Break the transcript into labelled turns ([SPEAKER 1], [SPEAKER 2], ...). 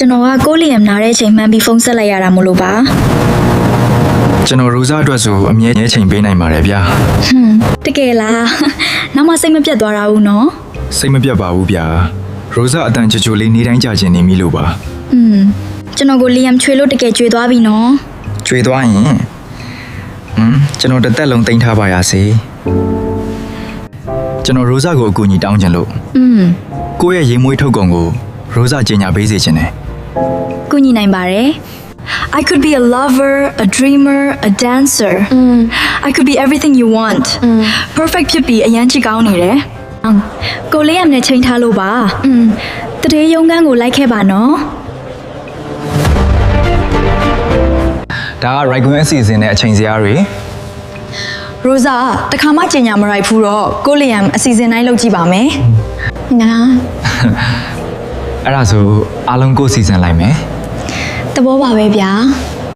[SPEAKER 1] ကျွန်တော်ကကိုလီယမ်နားတဲ့အချိန်မှန်းပြီးဖုန်းဆက်လိုက်ရတာမလို့ပါ
[SPEAKER 2] ကျွန်တော်ရိုးစားအတွက်ဆိုအမြဲတမ်းချိန်ပေးနိုင်ပါတယ်ဗျာ
[SPEAKER 1] တကယ်လားနောက်မှစိတ်မပြတ်သွားတာဘူးနော်
[SPEAKER 2] စိတ်မပြတ်ပါဘူးဗျာရိုးစားအတန်ချိုချိုလေးနေတိုင်းကြာချင်နေပြီလို့ပါ
[SPEAKER 1] ကျွန်တော်ကိုလီယမ်ချွေလို့တကယ်ကြွေသွားပြီနော်
[SPEAKER 2] ကျွေသွားရင်ကျွန်တော်တစ်သက်လုံးတင်ထားပါရစေကျွန်တော်ရိုးစားကိုအကူအညီတောင်းချင်လို့ကိုယ့်ရဲ့ရေမွေးထုတ်ကုန်ကိုရိုးစားကြီးညာပေးစေချင်တယ်
[SPEAKER 1] ကူညီနိုင်ပါတယ် I could be a lover, a dreamer, a dancer. I could be everything you want. Perfect ဖြစ်ပြီးအရန်ချစ်ကောင်းနေတယ်ကိုလေးရမနဲ့ချိန်ထားလို့ပါတတိယရုံးခန်းကိုလိုက်ခဲ့ပါနော်
[SPEAKER 2] ဒါက right going အစီအစဉ်နဲ့အချိန်စရာတွေ
[SPEAKER 3] ရိုဇာတခါမှကြင်ညာမရိုက်ဘူးတော့ကိုလီယမ်အစီအစဉ်တိုင်းလုပ်ကြည့်ပါမယ်။နာ
[SPEAKER 2] အဲ့ဒါဆိုအားလုံးကိုစီစဉ်လိုက်မယ်
[SPEAKER 1] တဘောပါပဲဗျာ